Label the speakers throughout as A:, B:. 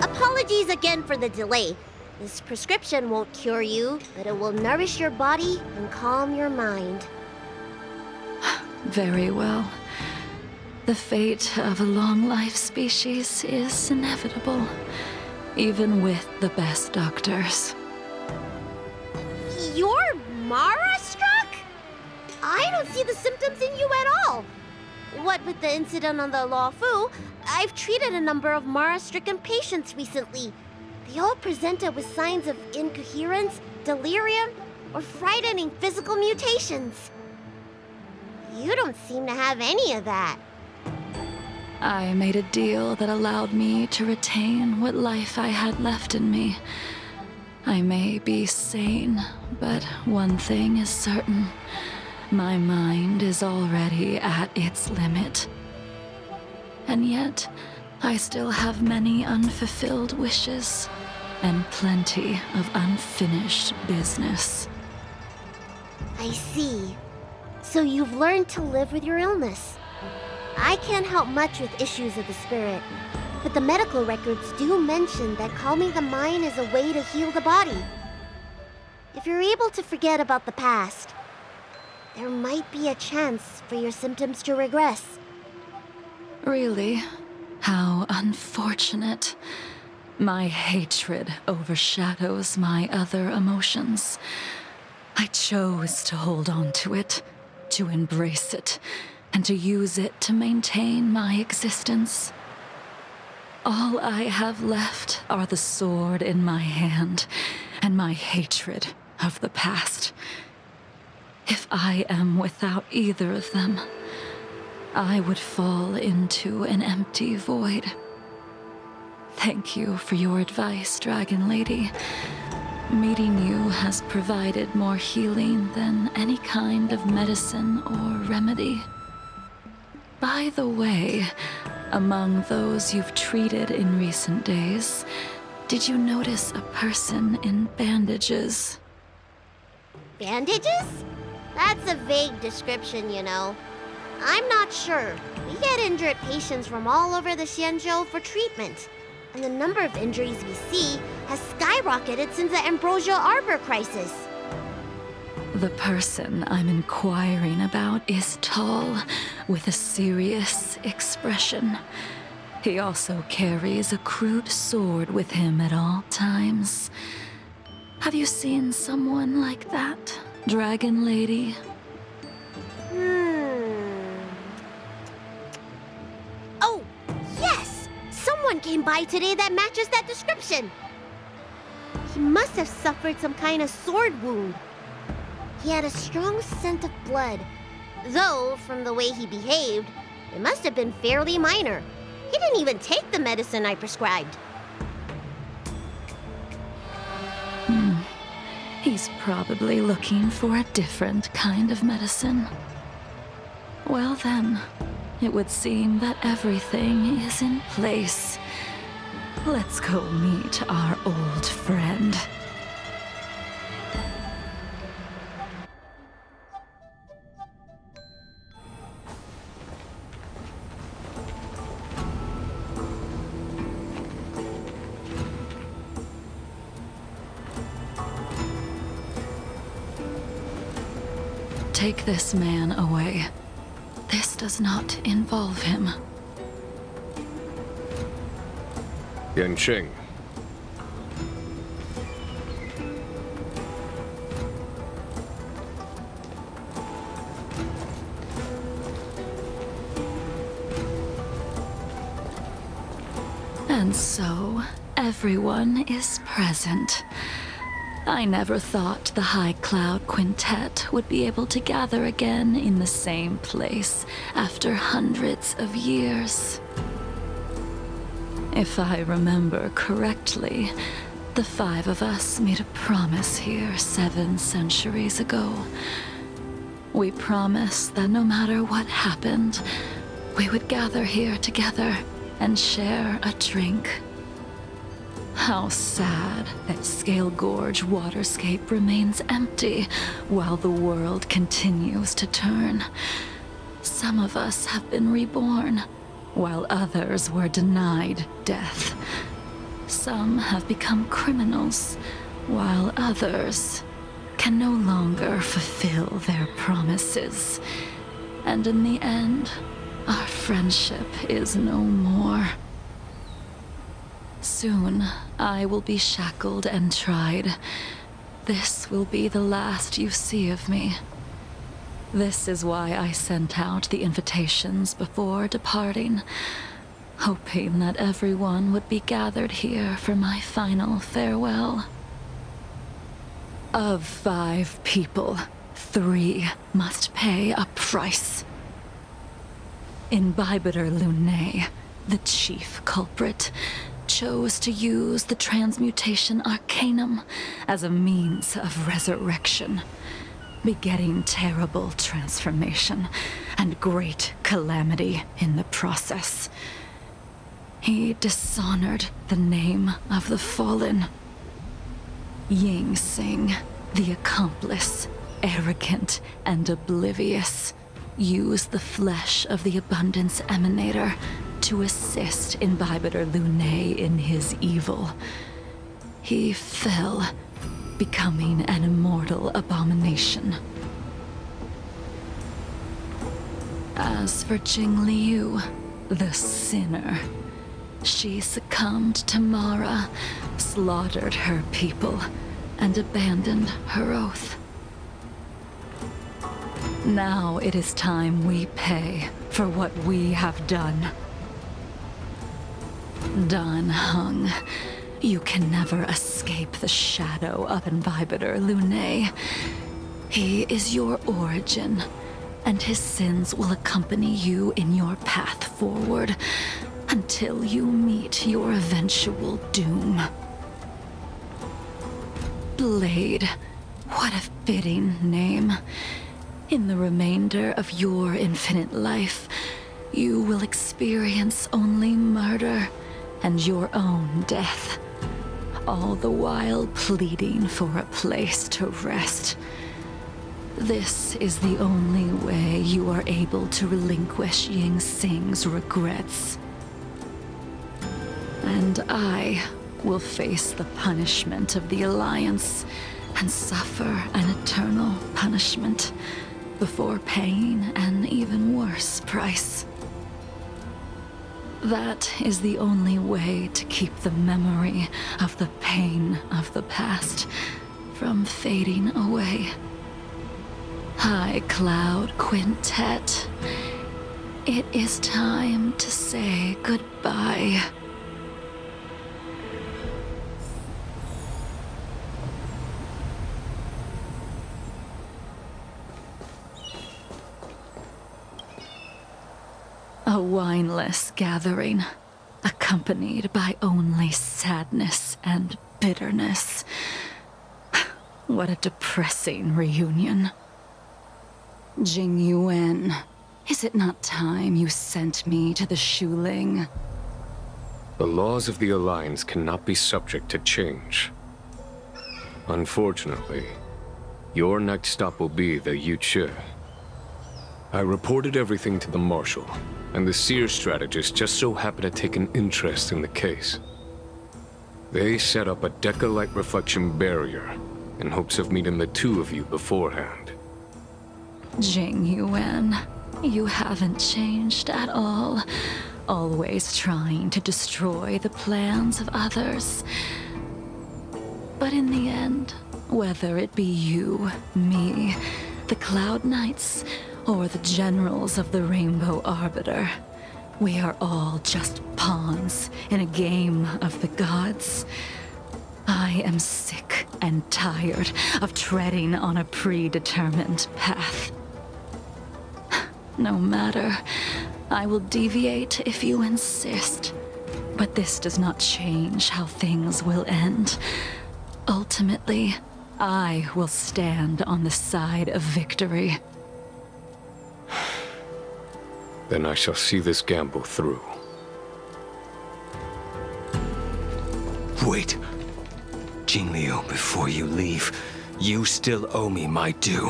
A: Apologies again for the delay. This prescription won't cure you, but it will nourish your body and calm your mind.
B: Very well. The fate of a long-life species is inevitable, even with the best doctors.
A: You're Mara-struck? I don't see the symptoms in you at all. What with the incident on the Law Fu, I've treated a number of Mara-stricken patients recently. They all presented with signs of incoherence, delirium, or frightening physical mutations. You don't seem to have any of that.
B: I made a deal that allowed me to retain what life I had left in me. I may be sane, but one thing is certain. My mind is already at its limit. And yet, I still have many unfulfilled wishes, and plenty of unfinished business.
A: I see. So you've learned to live with your illness. I can't help much with issues of the spirit, but the medical records do mention that calming the mind is a way to heal the body. If you're able to forget about the past, there might be a chance for your symptoms to regress.
B: Really? How unfortunate. My hatred overshadows my other emotions. I chose to hold on to it, to embrace it, and to use it to maintain my existence. All I have left are the sword in my hand and my hatred of the past. If I am without either of them, I would fall into an empty void. Thank you for your advice, Dragon Lady. Meeting you has provided more healing than any kind of medicine or remedy. By the way, among those you've treated in recent days, did you notice a person in bandages?
A: Bandages? That's a vague description, you know. I'm not sure. We get injured patients from all over the Xianzhou for treatment, and the number of injuries we see has skyrocketed since the Ambrosia Arbor crisis.
B: The person I'm inquiring about is tall, with a serious expression. He also carries a crude sword with him at all times. Have you seen someone like that, Dragon Lady?
A: Oh, yes! Someone came by today that matches that description. He must have suffered some kind of sword wound. He had a strong scent of blood, though from the way he behaved, it must have been fairly minor. He didn't even take the medicine I prescribed.
B: He's probably looking for a different kind of medicine. Well then, it would seem that everything is in place. Let's go meet our old friend. Take this man away. This does not involve him.
C: Yanqing.
B: And so, everyone is present. I never thought the High Cloud Quintet would be able to gather again in the same place after hundreds of years. If I remember correctly, the five of us made a promise here 7 centuries ago. We promised that no matter what happened, we would gather here together and share a drink. How sad that Scale Gorge waterscape remains empty while the world continues to turn. Some of us have been reborn, while others were denied death. Some have become criminals, while others can no longer fulfill their promises. And in the end, our friendship is no more. Soon, I will be shackled and tried. This will be the last you see of me. This is why I sent out the invitations before departing, hoping that everyone would be gathered here for my final farewell. Of 5 people, 3 must pay a price. Imbibitor Lunae, the chief culprit, chose to use the transmutation arcanum as a means of resurrection, begetting terrible transformation and great calamity in the process. He dishonored the name of the fallen. Ying Sing, the accomplice, arrogant and oblivious, used the flesh of the Abundance Emanator to assist Imbibitor Lunae in his evil. He fell, becoming an immortal abomination. As for Jing Liu, the sinner, she succumbed to Mara, slaughtered her people, and abandoned her oath. Now it is time we pay for what we have done. Dan Heng, you can never escape the shadow of Imbibitor Lunae. He is your origin, and his sins will accompany you in your path forward until you meet your eventual doom. Blade, what a fitting name. In the remainder of your infinite life, you will experience only murder and your own death, all the while pleading for a place to rest. This is the only way you are able to relinquish Ying Sing's regrets. And I will face the punishment of the Alliance and suffer an eternal punishment before paying an even worse price. That is the only way to keep the memory of the pain of the past from fading away. High Cloud Quintet, it is time to say goodbye. A wineless gathering, accompanied by only sadness and bitterness. What a depressing reunion. Jing Yuan, is it not time you sent me to the Shuling?
C: The laws of the Alliance cannot be subject to change. Unfortunately, your next stop will be the Yuchi. I reported everything to the Marshal, and the Seer strategist just so happened to take an interest in the case. They set up a Deca-light reflection barrier in hopes of meeting the 2 of you beforehand.
B: Jing Yuan, you haven't changed at all. Always trying to destroy the plans of others. But in the end, whether it be you, me, the Cloud Knights, or the generals of the Rainbow Arbiter, we are all just pawns in a game of the gods. I am sick and tired of treading on a predetermined path. No matter, I will deviate if you insist, but this does not change how things will end. Ultimately, I will stand on the side of victory.
C: Then I shall see this gamble through.
D: Wait. Jing Liu, before you leave, you still owe me my due.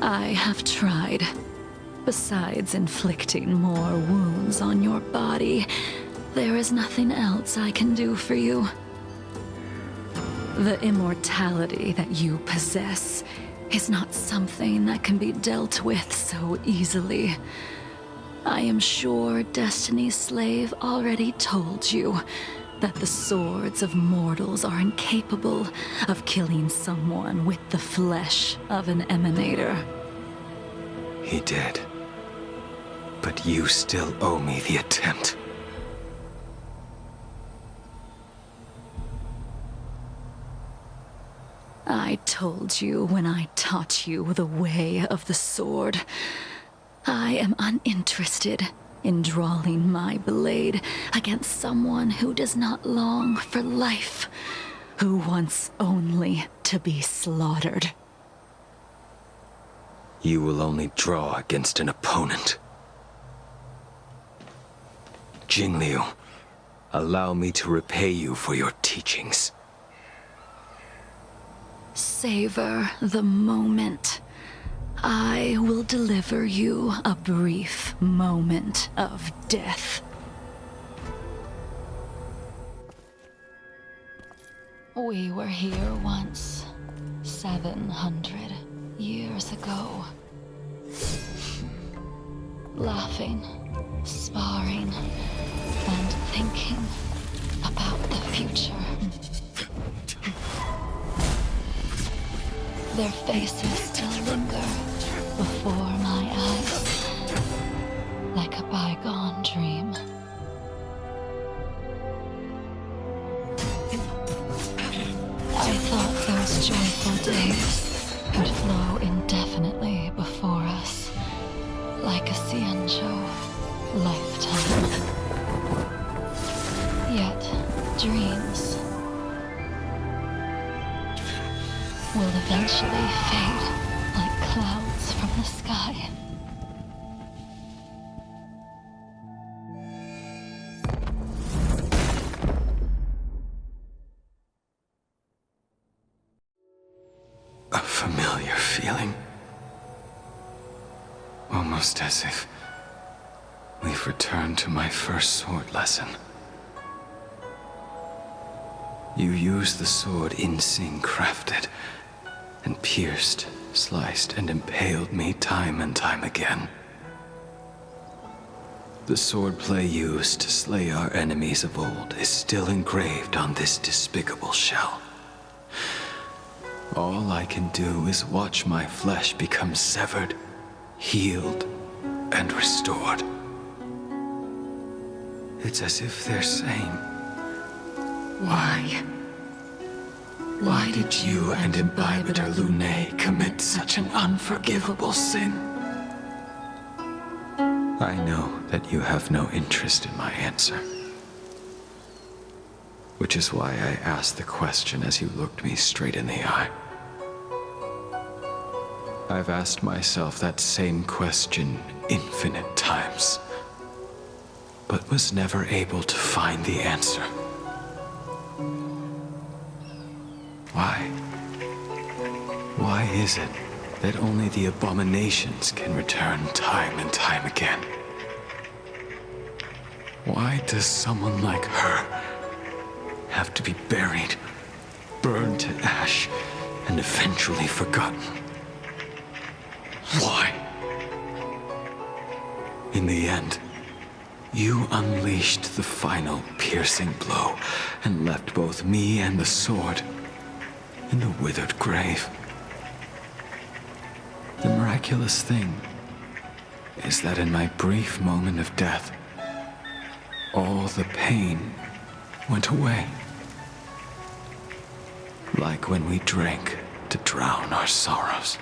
B: I have tried. Besides inflicting more wounds on your body, there is nothing else I can do for you. The immortality that you possess is not something that can be dealt with so easily. I am sure Destiny's slave already told you that the swords of mortals are incapable of killing someone with the flesh of an emanator.
D: He did. But you still owe me the attempt.
B: I told you when I taught you the way of the sword. I am uninterested in drawing my blade against someone who does not long for life, who wants only to be slaughtered.
D: You will only draw against an opponent. Jingliu, allow me to repay you for your teachings.
B: Savor the moment. I will deliver you a brief moment of death. We were here once, 700 years ago. Laughing, sparring, and thinking about the future. Their faces still linger before my eyes, like a bygone dream. I thought those joyful days would flow indefinitely before us, like a Ciancho lifetime. Yet, dreams will eventually fade like clouds from the sky.
D: A familiar feeling. Almost as if we've returned to my first sword lesson. You used the sword Insing crafted, and pierced, sliced, and impaled me time and time again. The swordplay used to slay our enemies of old is still engraved on this despicable shell. All I can do is watch my flesh become severed, healed, and restored. It's as if they're saying, Why? Why did you and Imbibitor Lunae commit such an unforgivable sin? I know that you have no interest in my answer. Which is why I asked the question as you looked me straight in the eye. I've asked myself that same question infinite times, but was never able to find the answer. Why? Why is it that only the abominations can return time and time again? Why does someone like her have to be buried, burned to ash, and eventually forgotten? Why? In the end, you unleashed the final piercing blow and left both me and the sword in the withered grave. The miraculous thing is that in my brief moment of death, all the pain went away. Like when we drank to drown our sorrows.